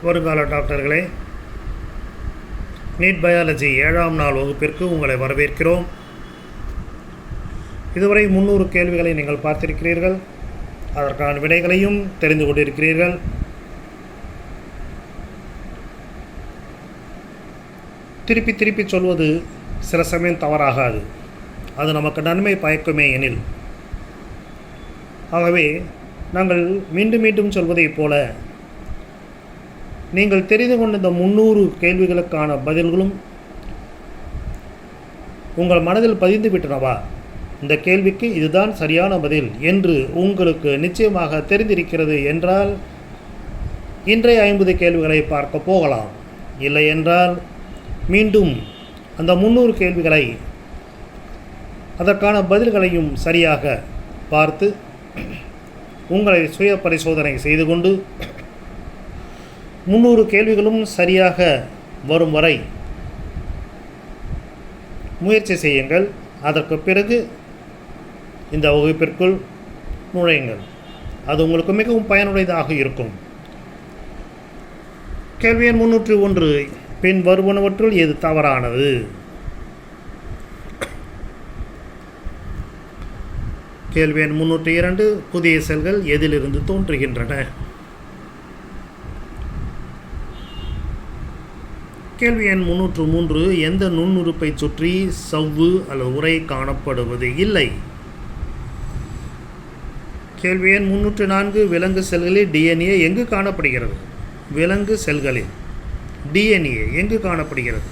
வருங்கால டாக்டர்களே, NEET biology 7ஆம் நாள் வகுப்பிற்கு உங்களை வரவேற்கிறோம். இதுவரை 300 கேள்விகளை நீங்கள் பார்த்திருக்கிறீர்கள். அதற்கான விடைகளையும் தெரிந்து கொண்டிருக்கிறீர்கள். திருப்பி திருப்பி சொல்வது சில சமயம் தவறாகாது. அது நமக்கு நன்மை பயக்குமே எனில். ஆகவே நாங்கள் மீண்டும் மீண்டும் சொல்வதைப் போல நீங்கள் தெரிந்து கொண்ட இந்த 300 கேள்விகளுக்கான பதில்களும் உங்கள் மனதில் பதிந்து விட்டனவா? இந்த கேள்விக்கு இதுதான் சரியான பதில் என்று உங்களுக்கு நிச்சயமாக தெரிந்திருக்கிறது என்றால் இன்றைய 50 கேள்விகளை பார்க்க போகலாம். இல்லை என்றால் மீண்டும் அந்த 300 கேள்விகளை அதற்கான பதில்களையும் சரியாக பார்த்து உங்களை சுய பரிசோதனை செய்து கொண்டு 300 கேள்விகளும் சரியாக வரும் வரை முயற்சி செய்யுங்கள். அதற்கு பிறகு இந்த வகுப்பிற்குள் நுழையுங்கள். அது உங்களுக்கு மிகவும் பயனுடையதாக இருக்கும். கேள்வி எண் 301. பின் வருவனவற்றுள் எது தவறானது? கேள்வி எண் 302. புதிய செல்கள் எதிலிருந்து தோன்றுகின்றன? கேள்வி எண் 303. எந்த நுண்ணுறுப்பை சுற்றி சவ்வு அல்லது உறை காணப்படுவது இல்லை? கேள்வி எண் 304. விலங்கு செல்களில் டிஎன்ஏ எங்கு காணப்படுகிறது? விலங்கு செல்களில் டிஎன்ஏ எங்கு காணப்படுகிறது?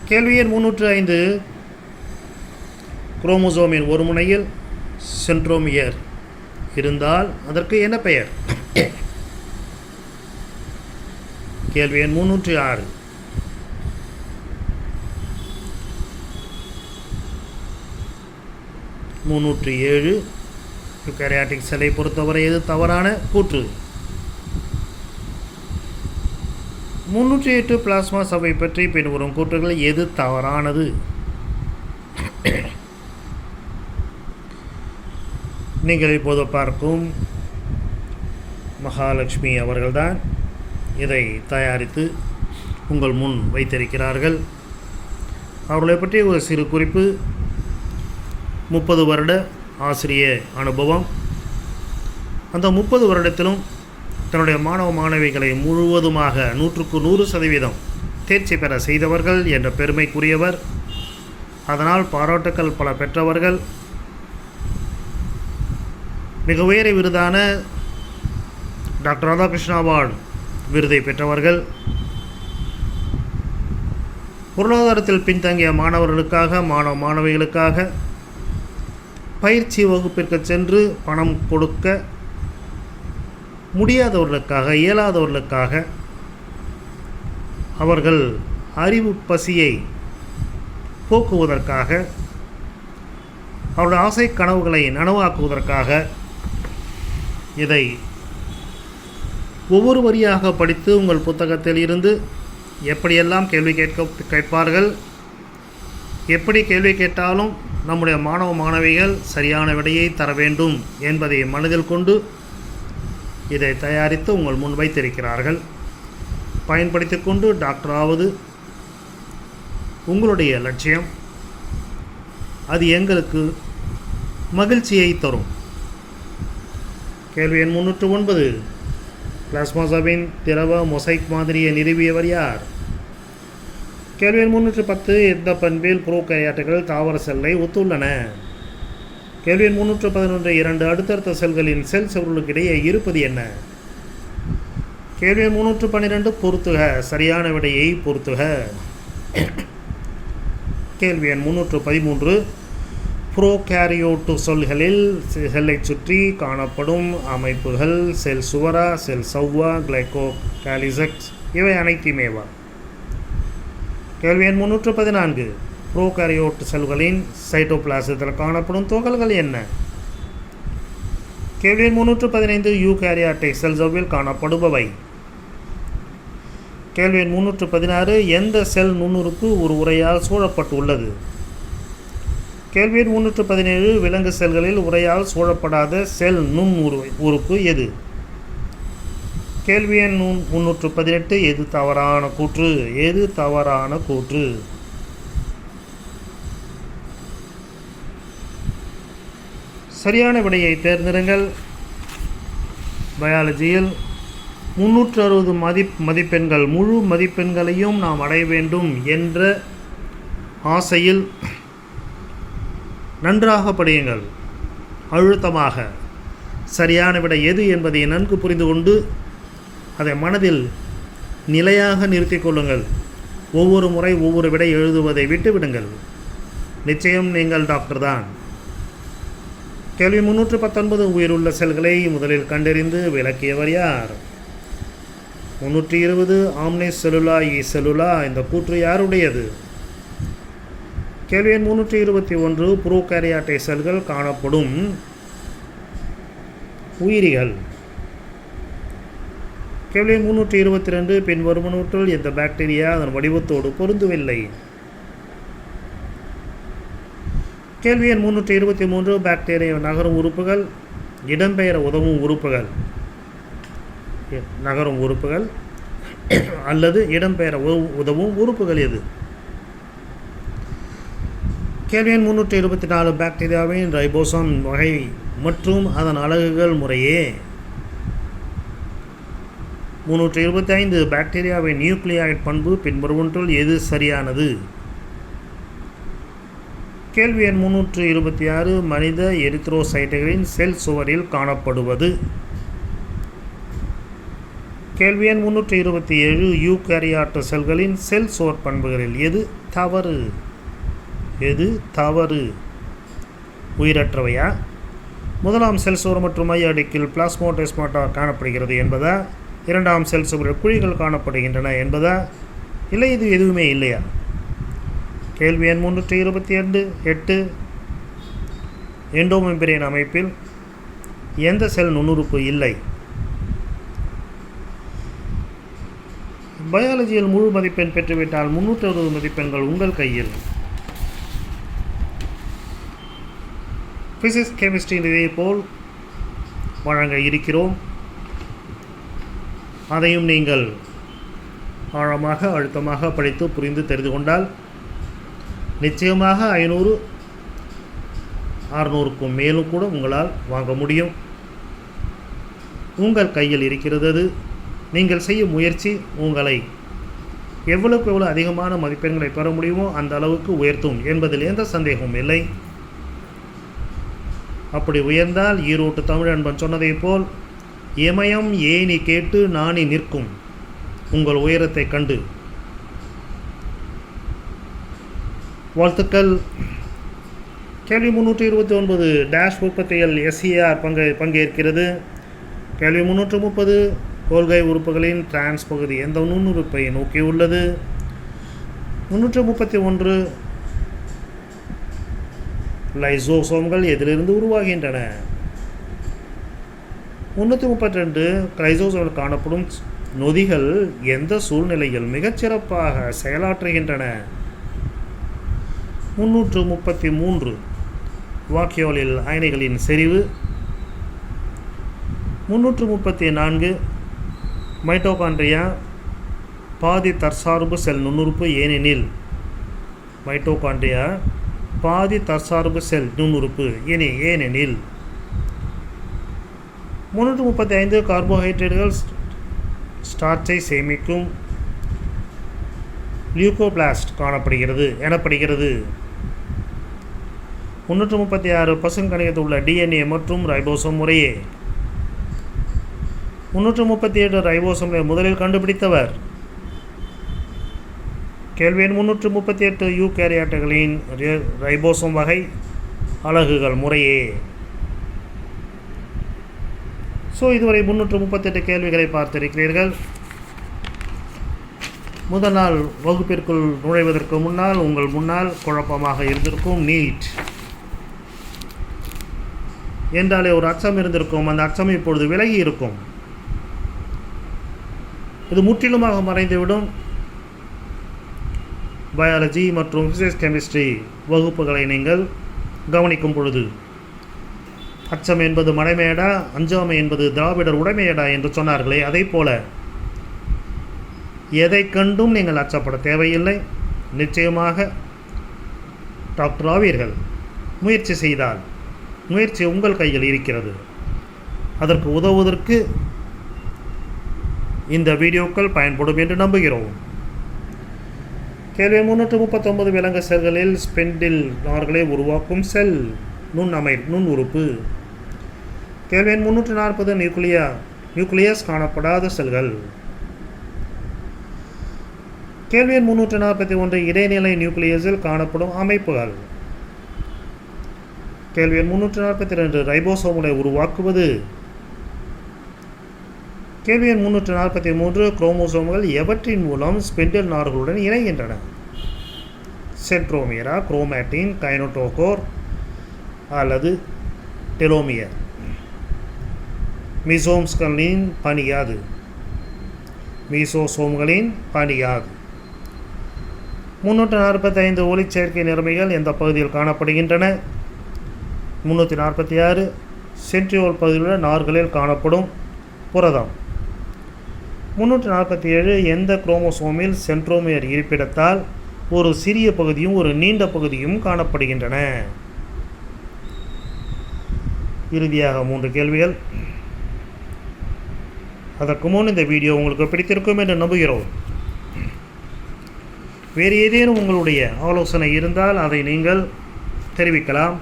கேள்வி எண் 305. குரோமோசோமின் ஒரு முனையில் சென்ட்ரோமியர் இருந்தால் அதற்கு என்ன பெயர்? கேள்வி எண் 306. யூகாரியாட்டிக் செல்லை பொறுத்தவரை எது தவறான கூற்று? 308. பிளாஸ்மா சவ்வை பற்றி பின்வரும் கூற்றுகள் எது தவறானது? நீங்கள் இப்போது பார்க்கும் மகாலட்சுமி அவர்கள்தான் இதை தயாரித்து உங்கள் முன் வைத்திருக்கிறார்கள். அவர்களை பற்றி ஒரு சிறு குறிப்பு. 30 வருட ஆசிரிய அனுபவம். அந்த 30 வருடத்திலும் தன்னுடைய மாணவ மாணவிகளை முழுவதுமாக 100க்கு 100% தேர்ச்சி பெற செய்தவர்கள் என்ற பெருமைக்குரியவர். அதனால் பாராட்டுக்கள் பல பெற்றவர்கள். மிக உயரிய விருதான டாக்டர் ராதாகிருஷ்ணா அவார்டு விருதை பெற்றவர்கள். பொருளாதாரத்தில் பின்தங்கிய மாணவர்களுக்காக மாணவ மாணவிகளுக்காக பயிற்சி வகுப்பிற்கு சென்று பணம் கொடுக்க முடியாதவர்களுக்காக இயலாதவர்களுக்காக அவர்கள் அறிவு பசியை போக்குவதற்காக அவருடைய ஆசை கனவுகளை நனவாக்குவதற்காக இதை ஒவ்வொரு வரியாக படித்து உங்கள் புத்தகத்தில் இருந்து எப்படியெல்லாம் கேள்வி கேட்பார்கள், எப்படி கேள்வி கேட்டாலும் நம்முடைய மாணவ மாணவிகள் சரியான விடையை தர வேண்டும் என்பதை மனதில் கொண்டு இதை தயாரித்து உங்கள் முன் வைத்திருக்கிறார்கள். பயன்படுத்தி கொண்டு டாக்டராவது உங்களுடைய லட்சியம். அது எங்களுக்கு மகிழ்ச்சியை தரும். கேள்வி எண் 309. பிளாஸ்மா சவ்வின் திரவ மொசைக் மாதிரியை நிறுவியவர் யார்? கேள்வி எண் 310. எந்த பண்பில் புரோகாரியாட்டுகள் தாவர செல்லை ஒத்துள்ளன? கேள்வி எண் 311. 2 அடுத்தடுத்த செல்களின் செல் சுவர்களுக்கு இடையே இருப்பது என்ன? கேள்வி எண் 312. பொறுத்துக. சரியான விடையை பொறுத்துக. கேள்வி எண் 313. புரோகாரியோட்டு செல்களில் செல்லை சுற்றி காணப்படும் அமைப்புகள் செல் சுவரா, செல் சவ்வா, கிளைகோகாலிசெக்ஸ் இவை அனைத்துமேவா? கேள்வி எண் 314. புரோகாரியோட்டு செல்களின் சைட்டோபிளாசத்தில் காணப்படும் துகள்கள் என்ன? கேள்வி எண் 315. யூகாரியாட்டிக் செல் சவ்வில் காணப்படுபவை? கேள்வி எண் 316. எந்த செல் நுண்ணுறுப்பு ஒரு உரையால் சூழப்பட்டுள்ளது? கேள்வி எண் 317. விலங்கு செல்களில் உரையால் சூழப்படாத செல் நுண் உறுப்பு எது? கேள்வி எண் 318. எது தவறான கூற்று? எது தவறான கூற்று? சரியான விடையை தேர்ந்தெடுங்கள். பயாலஜியில் 360 மதிப்பெண்கள், முழு மதிப்பெண்களையும் நாம் அடைய வேண்டும் என்ற ஆசையில் நன்றாக படியுங்கள், அழுத்தமாக. சரியான விடை எது என்பதை நன்கு புரிந்து கொண்டு அதை மனதில் நிலையாக நிறுத்திக் கொள்ளுங்கள். ஒவ்வொரு முறை ஒவ்வொரு விடை எழுதுவதை விட்டுவிடுங்கள். நிச்சயம் நீங்கள் டாக்டர் தான். கேள்வி 319. உயிருள்ள செல்களை முதலில் கண்டறிந்து விளக்கியவர் யார்? 320. ஆம்னிஸ் செல்லுலா இ செல்லுலா, இந்த கூற்று யாருடையது? கேள்வி எண் 321. புரோகாரியாட்டை செல்கள் காணப்படும் உயிரிகள். கேள்வி எண் 322. பின்வருவனவற்றுள் எந்த பாக்டீரியா அதன் வடிவத்தோடு பொருந்தவில்லை? கேள்வி எண் 323. பாக்டீரியா நகரும் உறுப்புகள், இடம்பெயர உதவும் உறுப்புகள், நகரும் உறுப்புகள் அல்லது இடம்பெயர உதவும் உறுப்புகள் எது? கேள்வி எண் 324. பாக்டீரியாவின் ரைபோசோம் வகை மற்றும் அதன் அலகுகள் முறையே? 325. பாக்டீரியாவின் நியூக்ளியாய்ட் பண்பு பின்வருவனவற்றுள் எது சரியானது? கேள்வி எண் 326. மனித எரித்ரோசைட்டுகளின் செல் சுவரில் காணப்படுவது? கேள்வி எண் 327. யூகாரியாட் செல்களின் செல் சுவர் பண்புகளில் எது தவறு? எது தவறு? உயிரற்றவையா? முதலாம் செல் சுவர் மற்றும் மைய அடுக்கில் பிளாஸ்மோடெஸ்மாட்டா காணப்படுகிறது என்பதா? இரண்டாம் செல் சுவரில் குழிகள் காணப்படுகின்றன என்பதா? இல்லை இது எதுவுமே இல்லையா? கேள்வி எண் 328. எண்டோமெம்பிரேன் அமைப்பில் எந்த செல் நுண்ணுறுப்பு இல்லை? பயாலஜியில் முழு மதிப்பெண் பெற்றுவிட்டால் 360 மதிப்பெண்கள் உங்கள் கையில். ஃபிசிக்ஸ், கெமிஸ்ட்ரி இதே போல் வழங்க இருக்கிறோம். அதையும் நீங்கள் ஆழமாக அழுத்தமாக படித்து புரிந்து தெரிந்து கொண்டால் நிச்சயமாக 500, 600க்கும் மேலும் கூட உங்களால் வாங்க முடியும். உங்கள் கையில் இருக்கிறது. நீங்கள் செய்யும் முயற்சி உங்களை எவ்வளவுக்கு எவ்வளோ அதிகமான மதிப்பெண்களை பெற முடியுமோ அந்த அளவுக்கு உயர்த்தும் என்பதில் எந்த சந்தேகமும் இல்லை. அப்படி உயர்ந்தால் ஈரோட்டு தமிழ் அன்பன் சொன்னதை போல் இமயம் ஏனி கேட்டு நாணி நிற்கும் உங்கள் உயரத்தை கண்டு. வாழ்த்துக்கள். கேள்வி 329. டேஷ் உற்பத்தியில் எஸ்இஆர் பங்கேற்கிறது? கேள்வி 330. கோல்கை உறுப்புகளின் டிரான்ஸ் பகுதி எந்த நுண்ணுறுப்பை நோக்கி உள்ளது? 331. லைசோசோம்கள் எதிலிருந்து உருவாகின்றன? 332. லைசோசோமில் காணப்படும் நொதிகள் எந்த சூழ்நிலையில் மிகச்சிறப்பாக செயலாற்றுகின்றன? 333. வாக்கியோலில் அயனிகளின் செறிவு. 334. மைட்டோகாண்ட்ரியா பாதி தற்சார்பு செல் நுண்ணுறுப்பு ஏனெனில்? மைட்டோகாண்ட்ரியா பாதி தற்சார்பு செல் நுண்ணுறுப்பு ஏனெனில்? 335. கார்போஹைட்ரேட்டுகள் ஸ்டார்ச்சை சேமிக்கும் லியூகோபிளாஸ்ட் எனப்படுகிறது. 336. பசுங்கணிகத்தில் உள்ள டிஎன்ஏ மற்றும் ரைபோசோம் முறையே? 337. ரைபோசோமை முதலில் கண்டுபிடித்தவர்? கேள்வி எண் 338. யூகாரியாட்டுகளின் ரைபோசோம் வகை, அலகுகள் முறையே? இதுவரை 338 கேள்விகளை பார்த்திருக்கிறீர்கள். முதல் நாள் வகுப்பிற்குள் நுழைவதற்கு முன்னால் உங்கள் முன்னால் குழப்பமாக இருந்திருக்கும். நீட் என்றாலே ஒரு அச்சம் இருந்திருக்கும். அந்த அச்சம் இப்பொழுது விலகி இருக்கும். இது முற்றிலுமாக மறைந்துவிடும். பயாலஜி மற்றும் ஃபிசிக்ஸ், கெமிஸ்ட்ரி வகுப்புகளை நீங்கள் கவனிக்கும் பொழுது அச்சம் என்பது மடைமேடா, அஞ்சாமை என்பது திராவிடர் உடைமையடா என்று சொன்னார்களே, அதை போல எதை கண்டும் நீங்கள் அச்சப்பட தேவையில்லை. நிச்சயமாக டாக்டர் ஆவீர்கள். முயற்சி செய்தால் முயற்சி உங்கள் கையில் இருக்கிறது. அதற்கு உதவுவதற்கு இந்த வீடியோக்கள் பயன்படும் என்று நம்புகிறோம். கேள்வி 339 விலங்கு செல்களில் ஸ்பெண்டில் நார்களை உருவாக்கும் செல் நுண் உறுப்பு. கேள்வி 340 நியூக்ளியஸ் காணப்படாத செல்கள். கேள்வி 341 இடைநிலை நியூக்ளியஸில் காணப்படும் அமைப்புகள். கேள்வி 342 ரைபோசோம்களை உருவாக்குவது. கேள்வி 343 குரோமோசோம்கள் எவற்றின் மூலம் ஸ்பிண்டில் நார்களுடன் இணைகின்றன? சென்ட்ரோமியரா, குரோமேட்டின், கைனோடோகோர் அல்லது டெலோமியர்? மீசோம்களின் பணியாது. மீசோசோம்களின் பணியாது. 345 ஒளிச்சேர்க்கை நிறமிகள் எந்த பகுதியில் காணப்படுகின்றன? 346 சென்ட்ரியோல் பகுதியில் நார்களில் காணப்படும் புரதம். 347 எந்த குரோமோசோமில் சென்ட்ரோமியர் இருப்பிடத்தால் ஒரு சிறிய பகுதியும் ஒரு நீண்ட பகுதியும் காணப்படுகின்றன? இறுதியாக 3 கேள்விகள். அதற்கு முன் இந்த வீடியோ உங்களுக்கு பிடித்திருக்கும் என்று நம்புகிறோம். வேறு ஏதேனும் உங்களுடைய ஆலோசனை இருந்தால் அதை நீங்கள் தெரிவிக்கலாம்.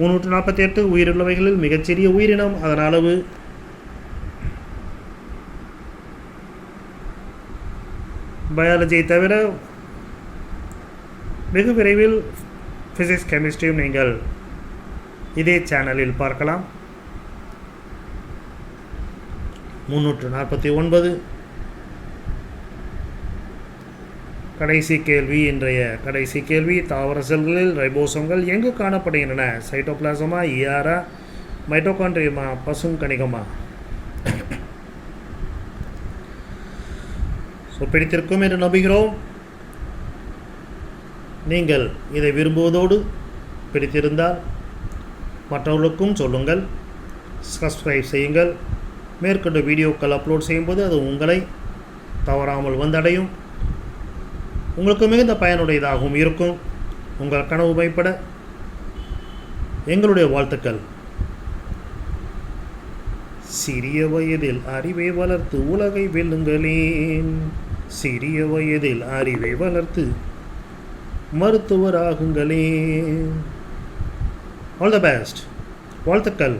348 உயிருள்ளவைகளில் மிகச்சிறிய உயிரினம், அதன் அளவு பயாலஜியை தவிர வெகு விரைவில் ஃபிசிக்ஸ் கெமிஸ்ட்ரியும் நீங்கள் இதே சேனலில் பார்க்கலாம். 349 கடைசி கேள்வி. இன்றைய கடைசி கேள்வி. தாவர செல்களில் ரைபோசோம்கள் எங்கு காணப்படுகின்றன? சைட்டோபிளாசமா, ஈஆரா, மைட்டோகாண்ட்ரியமா, பசுங்கணிகமா? பிடித்திருக்கும் என்று நம்புகிறோம். நீங்கள் இதை விரும்புவதோடு பிடித்திருந்தால் மற்றவர்களுக்கும் சொல்லுங்கள், சப்ஸ்கிரைப் செய்யுங்கள். மேற்கொண்டு வீடியோக்கள் அப்லோட் செய்யும்போது அது உங்களை தவறாமல் வந்தடையும். உங்களுக்கு மிகுந்த பயனுடையதாகவும் இருக்கும். உங்கள் கனவு மைப்பட எங்களுடைய வாழ்த்துக்கள். சிறிய வயதில் அறிவை வளர்த்து உலகை வெல்லுங்களேன். சிறிய வயதில் அறிவை வளர்த்து மருத்துவராகுங்களேன். All the best. வாழ்த்துக்கள்.